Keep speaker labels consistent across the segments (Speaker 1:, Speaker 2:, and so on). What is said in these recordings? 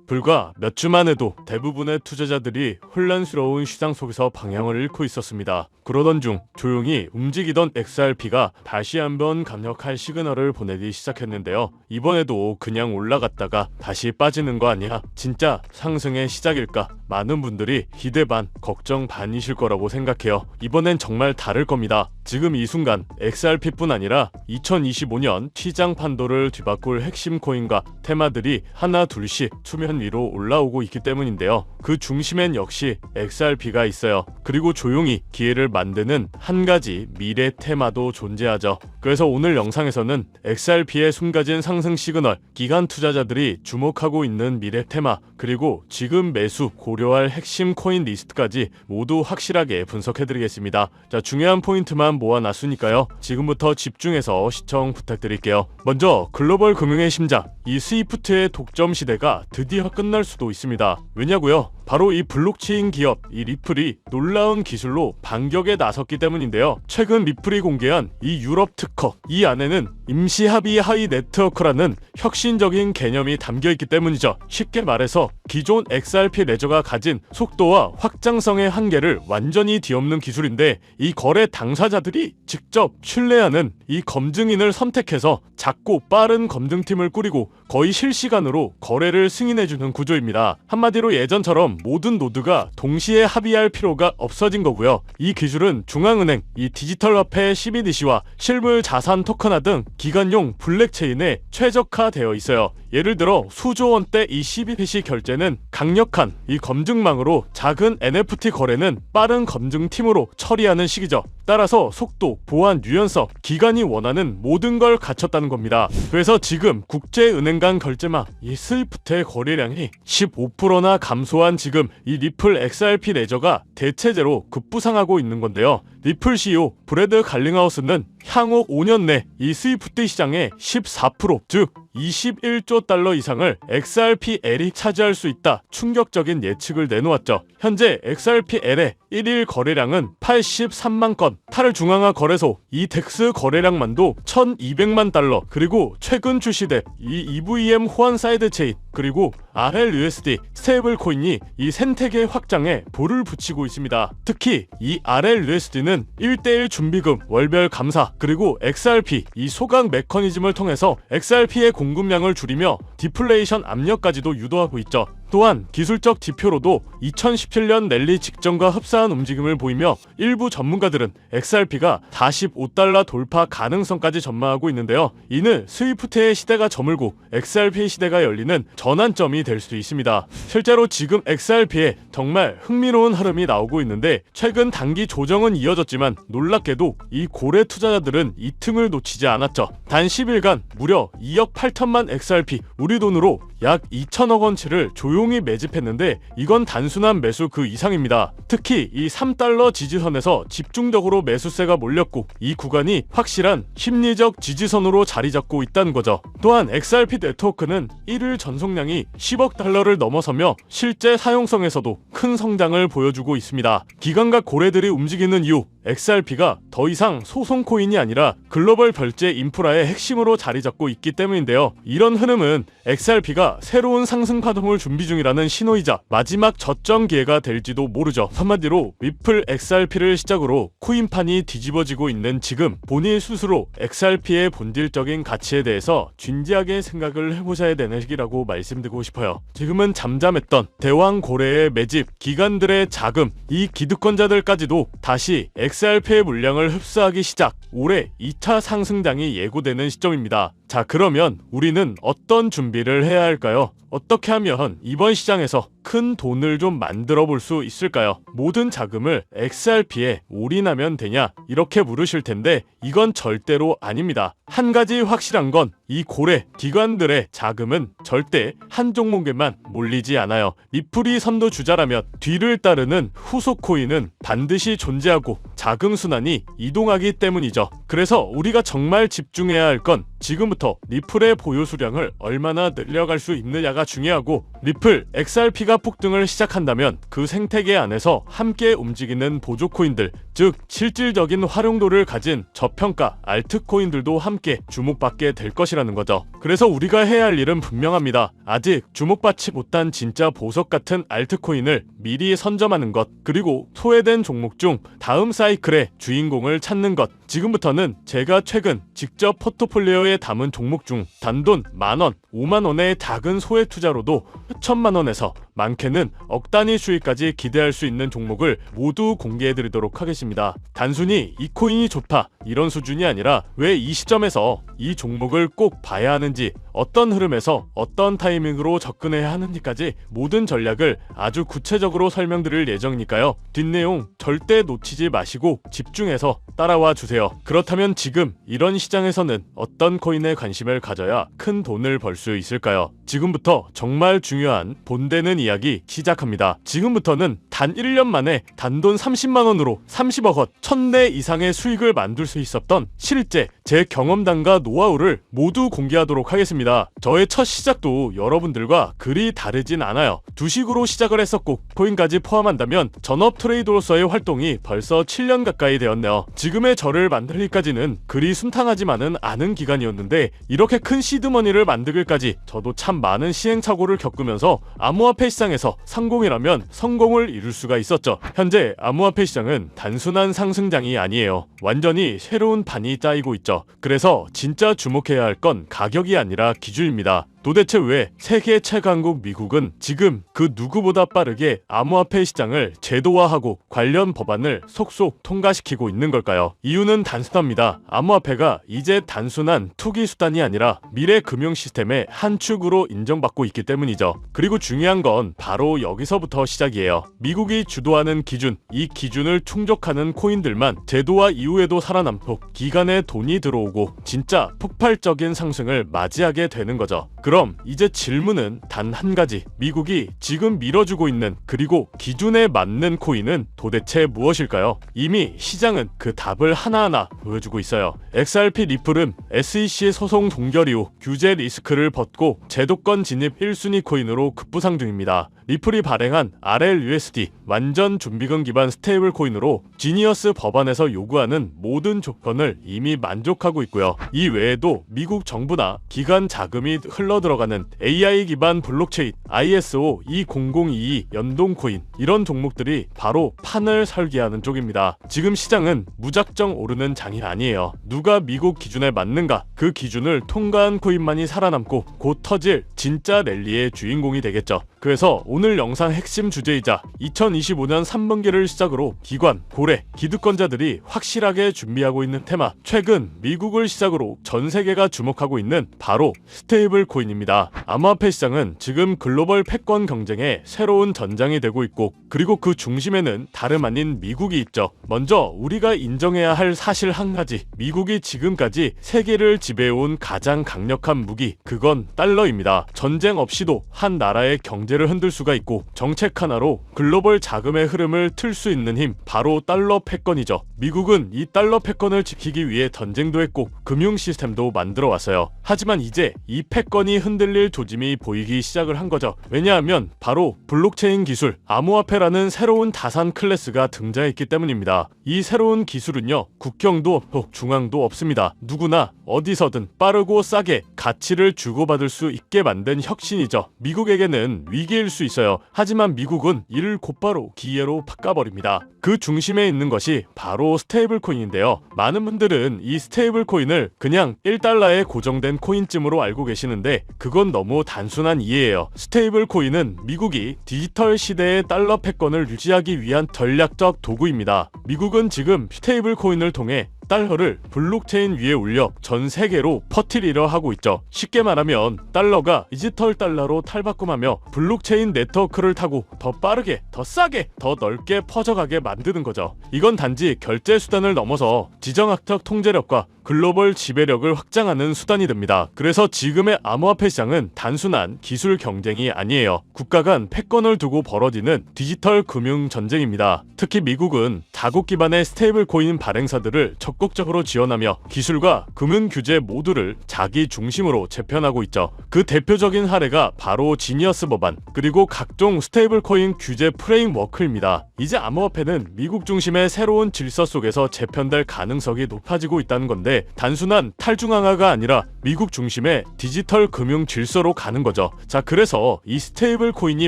Speaker 1: 불과 몇 주만 해도 대부분의 투자자들이 혼란스러운 시장 속에서 방향을 잃고 있었습니다. 그러던 중 조용히 움직이던 XRP가 다시 한번 강력한 시그널을 보내기 시작했는데요. 이번에도 그냥 올라갔다가 다시 빠지는 거 아니야? 진짜 상승의 시작일까? 많은 분들이 기대 반, 걱정 반이실 거라고 생각해요. 이번엔 정말 다를 겁니다. 지금 이 순간 XRP뿐 아니라 2025년 시장 판도를 뒤바꿀 핵심 코인과 테마들이 하나 둘씩 수면 위로 올라오고 있기 때문인데요. 그 중심엔 역시 XRP가 있어요. 그리고 조용히 기회를 만드는 한 가지 미래 테마도 존재하죠. 그래서 오늘 영상에서는 XRP의 숨가진 상승 시그널, 기관 투자자들이 주목하고 있는 미래 테마, 그리고 지금 매수 고려할 핵심 코인 리스트까지 모두 확실하게 분석해드리겠습니다. 자, 중요한 포인트만 모아놨으니까요. 지금부터 집중해서 시청 부탁드릴게요. 먼저 글로벌 금융의 심장, 이 스위프트의 독점 시대가 드디어 끝날 수도 있습니다. 왜냐고요? 바로 이 블록체인 기업, 이 리플이 놀라운 기술로 반격에 나섰기 때문인데요. 최근 리플이 공개한 이 유럽 특허, 이 안에는 임시 합의 하위 네트워크라는 혁신적인 개념이 담겨있기 때문이죠. 쉽게 말해서 기존 XRP 레저가 가진 속도와 확장성의 한계를 완전히 뒤엎는 기술인데, 이 거래 당사자들이 직접 신뢰하는 이 검증인을 선택해서 작고 빠른 검증팀을 꾸리고 거의 실시간으로 거래를 승인해주는 구조입니다. 한마디로 예전처럼 모든 노드가 동시에 합의할 필요가 없어진 거고요. 이 기술은 중앙은행, 이 디지털 화폐 CBDC와 실물 자산 토큰화 등 기관용 블랙체인에 최적화되어 있어요. 예를 들어 수조 원대 이 CBDC 결제는 강력한 이 검증망으로, 작은 NFT 거래는 빠른 검증팀으로 처리하는 식이죠. 따라서 속도, 보안, 유연성, 기관이 원하는 모든 걸 갖췄다는 겁니다. 그래서 지금 국제은행 간 결제망, 이 스위프트의 거래량이 15%나 감소한 지금 이 리플 XRP 레저가 대체제로 급부상하고 있는 건데요. 리플 CEO 브래드 갈링하우스는 향후 5년 내 이 스위프트 시장의 14%, 즉 21조 달러 이상을 XRPL이 차지할 수 있다, 충격적인 예측을 내놓았죠. 현재 XRPL의 1일 거래량은 83만 건, 탈중앙화 거래소 이 덱스 거래량만도 1200만 달러, 그리고 최근 출시된 이 EVM 호환 사이드 체인, 그리고 RLUSD 스테이블 코인이 이 생태계 확장에 불을 붙이고 있습니다. 특히 이 RLUSD는 1대1 준비금, 월별 감사, 그리고 XRP 이 소각 메커니즘을 통해서 XRP의 공급량을 줄이며 디플레이션 압력까지도 유도하고 있죠. 또한 기술적 지표로도 2017년 랠리 직전과 흡사한 움직임을 보이며 일부 전문가들은 XRP가 45달러 돌파 가능성까지 전망하고 있는데요. 이는 스위프트의 시대가 저물고 XRP의 시대가 열리는 전환점이 될 수도 있습니다. 실제로 지금 XRP에 정말 흥미로운 흐름이 나오고 있는데, 최근 단기 조정은 이어졌지만 놀랍게도 이 고래 투자자들은 이 틈을 놓치지 않았죠. 단 10일간 무려 2억 8천만 XRP, 우리 돈으로 약 2천억 원치를 조용히 매집했는데, 이건 단순한 매수 그 이상입니다. 특히 이 3달러 지지선에서 집중적으로 매수세가 몰렸고, 이 구간이 확실한 심리적 지지선으로 자리 잡고 있다는 거죠. 또한 XRP 네트워크는 1일 전송량이 10억 달러를 넘어서며 실제 사용성에서도 큰 성장을 보여주고 있습니다. 기관과 고래들이 움직이는 이유, XRP가 더 이상 소송 코인이 아니라 글로벌 결제 인프라의 핵심으로 자리 잡고 있기 때문인데요. 이런 흐름은 XRP가 새로운 상승 파동을 준비 중이라는 신호이자 마지막 저점 기회가 될지도 모르죠. 한마디로 리플 XRP를 시작으로 코인판이 뒤집어지고 있는 지금, 본인 스스로 XRP의 본질적인 가치에 대해서 진지하게 생각을 해보셔야 되는 시기라고 말씀드리고 싶어요. 지금은 잠잠했던 대왕 고래의 매집, 기관들의 자금, 이 기득권자들까지도 다시 XRP의 물량을 흡수하기 시작, 올해 2차 상승장이 예고되는 시점입니다. 자, 그러면 우리는 어떤 준비를 해야 할까요? 어떻게 하면 이번 시장에서 큰 돈을 좀 만들어 볼 수 있을까요? 모든 자금을 XRP에 올인하면 되냐? 이렇게 물으실 텐데, 이건 절대로 아닙니다. 한 가지 확실한 건 이 고래, 기관들의 자금은 절대 한 종목에만 몰리지 않아요. 리플이 선도주자라면 뒤를 따르는 후속 코인은 반드시 존재하고 자금 순환이 이동하기 때문이죠. 그래서 우리가 정말 집중해야 할 건 지금부터 리플의 보유 수량을 얼마나 늘려갈 수 있느냐가 중요하고, 리플 XRP가 폭등을 시작한다면 그 생태계 안에서 함께 움직이는 보조 코인들, 즉 실질적인 활용도를 가진 저평가 알트코인들도 함께 주목받게 될 것이라는 거죠. 그래서 우리가 해야 할 일은 분명합니다. 아직 주목받지 못한 진짜 보석 같은 알트코인을 미리 선점하는 것, 그리고 소외된 종목 중 다음 사이클의 주인공을 찾는 것. 지금부터는 제가 최근 직접 포트폴리오에 담은 종목 중 단돈 만원, 5만원의 작은 소액 투자로도 수천만원에서 많게는 억 단위 수익까지 기대할 수 있는 종목을 모두 공개해드리도록 하겠습니다. 단순히 이 코인이 좋다 이런 수준이 아니라 왜 이 시점에서 이 종목을 꼭 봐야 하는지, 어떤 흐름에서 어떤 타이밍으로 접근해야 하는지까지 모든 전략을 아주 구체적으로 설명드릴 예정이니까요. 뒷내용 절대 놓치지 마시고 집중해서 따라와 주세요. 그렇다면 지금 이런 시장에서는 어떤 코인에 관심을 가져야 큰 돈을 벌 수 있을까요? 지금부터 정말 중요한 본되는 이야기 시작합니다. 지금부터는 단 1년 만에 단돈 30만원으로 30억 원, 1000대 이상의 수익을 만들 수 있었던 실제 제 경험담과 노하우를 모두 공개하도록 하겠습니다. 저의 첫 시작도 여러분들과 그리 다르진 않아요. 주식으로 시작을 했었고 코인까지 포함한다면 전업 트레이더로서의 활동이 벌써 7년 가까이 되었네요. 지금의 저를 만들기까지는 그리 순탄하지만은 않은 기간이었는데, 이렇게 큰 시드머니를 만들기까지 저도 참 많은 시행착오를 겪으면서 암호화폐 시장에서 성공이라면 성공을 이룰 수가 있었죠. 현재 암호화폐 시장은 단순한 상승장이 아니에요. 완전히 새로운 판이 짜이고 있죠. 그래서 진짜 주목해야 할 건 가격이 아니라 기준입니다. 도대체 왜 세계 최강국 미국은 지금 그 누구보다 빠르게 암호화폐 시장을 제도화하고 관련 법안을 속속 통과시키고 있는 걸까요? 이유는 단순합니다. 암호화폐가 이제 단순한 투기 수단이 아니라 미래 금융 시스템의 한 축으로 인정받고 있기 때문이죠. 그리고 중요한 건 바로 여기서부터 시작이에요. 미국이 주도하는 기준, 이 기준을 충족하는 코인들만 제도화 이후에도 살아남고 기간에 돈이 들어오고 진짜 폭발적인 상승을 맞이하게 되는 거죠. 그럼 이제 질문은 단 한 가지. 미국이 지금 밀어주고 있는, 그리고 기준에 맞는 코인은 도대체 무엇일까요? 이미 시장은 그 답을 하나하나 보여주고 있어요. XRP 리플은 SEC 소송 종결 이후 규제 리스크를 벗고 제도권 진입 1순위 코인으로 급부상 중입니다. 리플이 발행한 RLUSD 완전 준비금 기반 스테이블 코인으로 지니어스 법안에서 요구하는 모든 조건을 이미 만족하고 있고요. 이 외에도 미국 정부나 기관 자금이 흘러들어가는 AI 기반 블록체인 ISO 20022 연동 코인, 이런 종목들이 바로 판을 설계하는 쪽입니다. 지금 시장은 무작정 오르는 장이 아니에요. 누가 미국 기준에 맞는가, 그 기준을 통과한 코인만이 살아남고 곧 터질 진짜 랠리의 주인공이 되겠죠. 그래서 오늘 영상 핵심 주제이자 2025년 3분기를 시작으로 기관, 고래, 기득권자들이 확실하게 준비하고 있는 테마, 최근 미국을 시작으로 전 세계가 주목하고 있는 바로 스테이블 코인입니다. 암호화폐 시장은 지금 글로벌 패권 경쟁의 새로운 전장이 되고 있고, 그리고 그 중심에는 다름 아닌 미국이 있죠. 먼저 우리가 인정해야 할 사실 한 가지, 미국이 지금까지 세계를 지배해온 가장 강력한 무기, 그건 달러입니다. 전쟁 없이도 한 나라의 경제를 흔들 수가 있고 정책 하나로 글로벌 자금의 흐름을 틀 수 있는 힘, 바로 달러 패권이죠. 미국은 이 달러 패권을 지키기 위해 전쟁도 했고 금융 시스템도 만들어 왔어요. 하지만 이제 이 패권이 흔들릴 조짐이 보이기 시작을 한 거죠. 왜냐하면 바로 블록체인 기술, 암호화폐라는 새로운 자산 클래스가 등장했기 때문입니다. 이 새로운 기술은요, 국경도 없고 중앙도 없습니다. 누구나 어디서든 빠르고 싸게 가치를 주고받을 수 있게 만든 혁신이죠. 미국에게는 위기일 수 있어요. 하지만 미국은 이를 곧바로 기회로 바꿔버립니다. 그 중심에 있는 것이 바로 스테이블 코인인데요. 많은 분들은 이 스테이블 코인을 그냥 1달러에 고정된 코인쯤으로 알고 계시는데 그건 너무 단순한 이해예요. 스테이블 코인은 미국이 디지털 시대의 달러 패권을 유지하기 위한 전략적 도구입니다. 미국은 지금 스테이블 코인을 통해 달러를 블록체인 위에 올려 전 세계로 퍼뜨리려 하고 있죠. 쉽게 말하면 달러가 디지털 달러로 탈바꿈하며 블록체인 네트워크를 타고 더 빠르게, 더 싸게, 더 넓게 퍼져가게 만드는 거죠. 이건 단지 결제 수단을 넘어서 지정학적 통제력과 글로벌 지배력을 확장하는 수단이 됩니다. 그래서 지금의 암호화폐 시장은 단순한 기술 경쟁이 아니에요. 국가 간 패권을 두고 벌어지는 디지털 금융 전쟁입니다. 특히 미국은 자국 기반의 스테이블 코인 발행사들을 적극적으로 지원하며 기술과 금융 규제 모두를 자기 중심으로 재편하고 있죠. 그 대표적인 사례가 바로 지니어스 법안 그리고 각종 스테이블 코인 규제 프레임워크입니다. 이제 암호화폐는 미국 중심의 새로운 질서 속에서 재편될 가능성이 높아지고 있다는 건데 단순한 탈중앙화가 아니라 미국 중심의 디지털 금융 질서로 가는 거죠. 자, 그래서 이 스테이블 코인이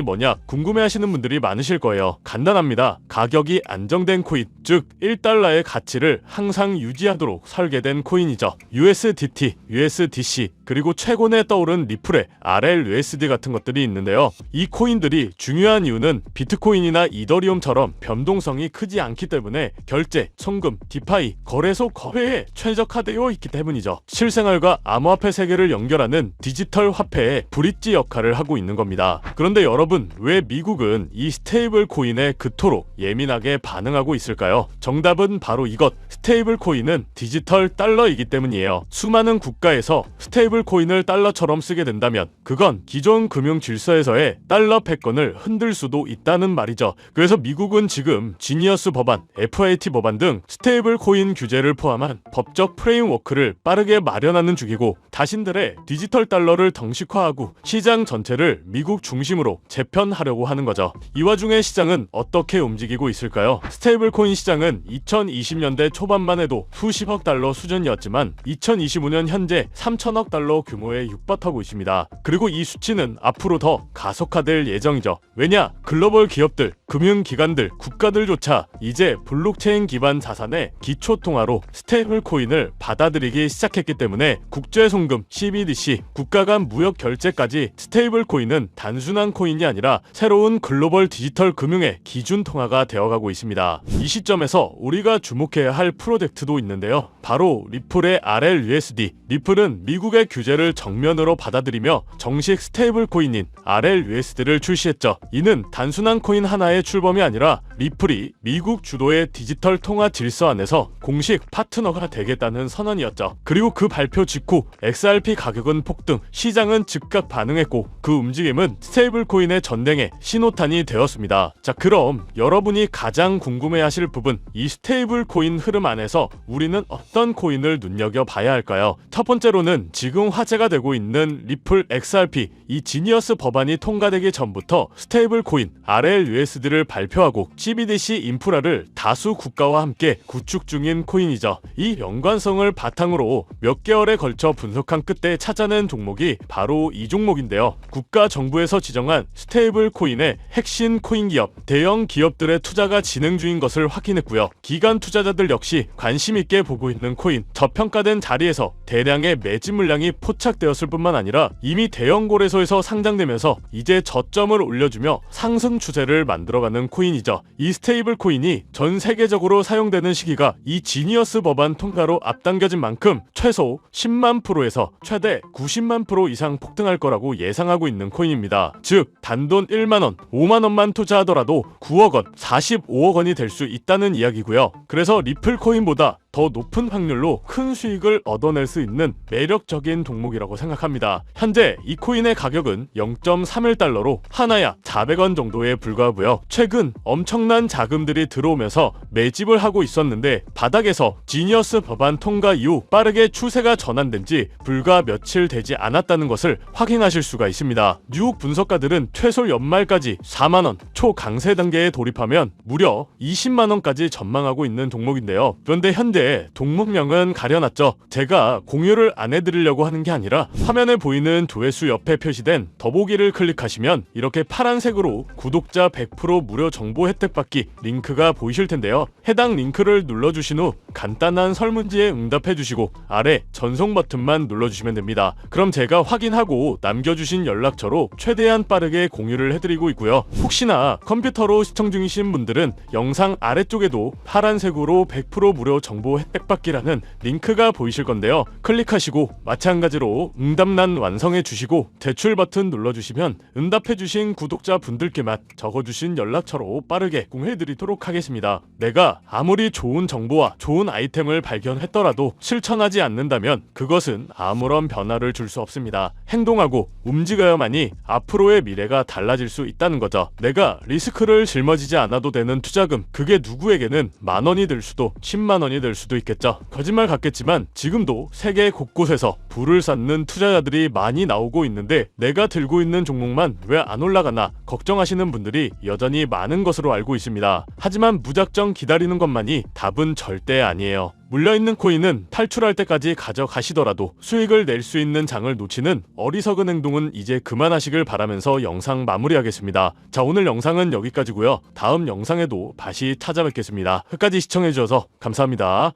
Speaker 1: 뭐냐 궁금해하시는 분들이 많으실 거예요. 간단합니다. 가격이 안정된 코인, 즉 1달러의 가치를 항상 유지하도록 설계된 코인이죠. USDT, USDC, 그리고 최근에 떠오른 리플의 RLUSD 같은 것들이 있는데요. 이 코인들이 중요한 이유는 비트코인이나 이더리움처럼 변동성이 크지 않기 때문에 결제, 송금, 디파이, 거래소 거래에 최적화되어 있기 때문이죠. 실생활과 암호화폐 세계를 연결하는 디지털 화폐의 브릿지 역할을 하고 있는 겁니다. 그런데 여러분, 왜 미국은 이 스테이블 코인에 그토록 예민하게 반응하고 있을까요? 정답은 바로 이것. 스테이블 코인은 디지털 달러이기 때문이에요. 수많은 국가에서 스테이블 코인을 달러처럼 쓰게 된다면 그건 기존 금융 질서에서의 달러 패권을 흔들 수도 있다는 말이죠. 그래서 미국은 지금 지니어스 법안, FAT 법안 등 스테이블 코인 규제를 포함한 법적 프레임워크를 빠르게 마련하는 중이고 자신들의 디지털 달러를 정식화하고 시장 전체를 미국 중심으로 재편하려고 하는 거죠. 이 와중에 시장은 어떻게 움직이고 있을까요? 스테이블 코인 시장은 2020년대 초반만 해도 수십억 달러 수준이었지만 2025년 현재 3천억 달러 규모에 육박하고 있습니다. 그리고 이 수치는 앞으로 더 가속화될 예정이죠. 왜냐? 글로벌 기업들, 금융기관들, 국가들조차 이제 블록체인 기반 자산의 기초통화로 스테이블 코인을 받아들이기 시작했기 때문에 국제송금, CBDC, 국가 간 무역 결제까지 스테이블 코인은 단순한 코인이 아니라 새로운 글로벌 디지털 금융의 기준 통화가 되어가고 있습니다. 이 시점에서 우리가 주목해야 할 프로젝트도 있는데요. 바로 리플의 RLUSD. 리플은 미국의 규제를 정면으로 받아들이며 정식 스테이블 코인인 RLUSD를 출시했죠. 이는 단순한 코인 하나의 출범이 아니라 리플이 미국 주도의 디지털 통화 질서 안에서 공식 파트너가 되겠다는 선언이었죠. 그리고 그 발표 직후 XRP 가격은 폭등, 시장은 즉각 반응했고 그 움직임은 스테이블 코인의 전쟁의 신호탄이 되었습니다. 자, 그럼 여러분이 가장 궁금해하실 부분, 이 스테이블 코인 흐름 안에서 우리는 어떤 코인을 눈여겨봐야 할까요? 첫 번째로는 지금 화제가 되고 있는 리플 XRP, 이 지니어스 법안이 통과되기 전부터 스테이블 코인 RLUSD를 발표하고 CBDC 인프라를 다수 국가와 함께 구축 중인 코인이죠. 이 연관성을 바탕으로 몇 개월에 걸쳐 분석한 끝에 찾아낸 종목이 바로 이 종목인데요. 국가 정부에서 지정한 스테이블 코인의 핵심 코인 기업, 대형 기업들의 투자가 진행 중인 것을 확인했고요. 기관 투자자들 역시 관심 있게 보고 있는 코인, 저평가된 자리에서 대량의 매집 물량이 포착되었을 뿐만 아니라 이미 대형 거래소에서 상장되면서 이제 저점을 올려주며 상승 추세를 만들어가는 코인이죠. 이 스테이블 코인이 전 세계적으로 사용되는 시기가 이 지니어스 법안 통과로 앞당겨진 만큼 최소 10만 프로에서 최대 90만 프로 이상 폭등할 거라고 예상하고 있는 코인입니다. 즉 단돈 1만원, 5만원만 투자하더라도 9억원, 45억원이 될 수 있다는 이야기고요. 그래서 리플 코인보다 더 높은 확률로 큰 수익을 얻어낼 수 있는 매력적인 종목이라고 생각합니다. 현재 이 코인의 가격은 0.31달러로 하나야 400원 정도에 불과하고요. 최근 엄청난 자금들이 들어오면서 매집을 하고 있었는데 바닥에서 지니어스 법안 통과 이후 빠르게 추세가 전환된 지 불과 며칠 되지 않았다는 것을 확인하실 수가 있습니다. 뉴욕 분석가들은 최소 연말까지 4만원 초강세 단계에 돌입하면 무려 20만원까지 전망하고 있는 종목인데요. 그런데 현재 종목명은 가려놨죠. 제가 공유를 안 해드리려고 하는 게 아니라 화면에 보이는 조회수 옆에 표시된 더보기를 클릭하시면 이렇게 파란색으로 구독자 100% 무료 정보 혜택 받기 링크가 보이실 텐데요. 해당 링크를 눌러주신 후 간단한 설문지에 응답해주시고 아래 전송 버튼만 눌러주시면 됩니다. 그럼 제가 확인하고 남겨주신 연락처로 최대한 빠르게 공유를 해드리고 있고요. 혹시나 컴퓨터로 시청 중이신 분들은 영상 아래쪽에도 파란색으로 100% 무료 정보 가입하고 혜택 받기라는 링크가 보이실 건데요. 클릭하시고 마찬가지로 응답란 완성해 주시고 제출 버튼 눌러주시면 응답해 주신 구독자분들께만 적어주신 연락처로 빠르게 공유해드리도록 하겠습니다. 내가 아무리 좋은 정보와 좋은 아이템을 발견했더라도 실천하지 않는다면 그것은 아무런 변화를 줄 수 없습니다. 행동하고 움직여야만이 앞으로의 미래가 달라질 수 있다는 거죠. 내가 리스크를 짊어지지 않아도 되는 투자금, 그게 누구에게는 만원이 될 수도 10만원이 될 수도 있겠죠. 거짓말 같겠지만 지금도 세계 곳곳에서 부를 쌓는 투자자들이 많이 나오고 있는데 내가 들고 있는 종목만 왜 안 올라가나 걱정하시는 분들이 여전히 많은 것으로 알고 있습니다. 하지만 무작정 기다리는 것만이 답은 절대 아니에요. 물려있는 코인은 탈출할 때까지 가져가시더라도 수익을 낼 수 있는 장을 놓치는 어리석은 행동은 이제 그만하시길 바라면서 영상 마무리하겠습니다. 자, 오늘 영상은 여기까지고요. 다음 영상에도 다시 찾아뵙겠습니다. 끝까지 시청해주셔서 감사합니다.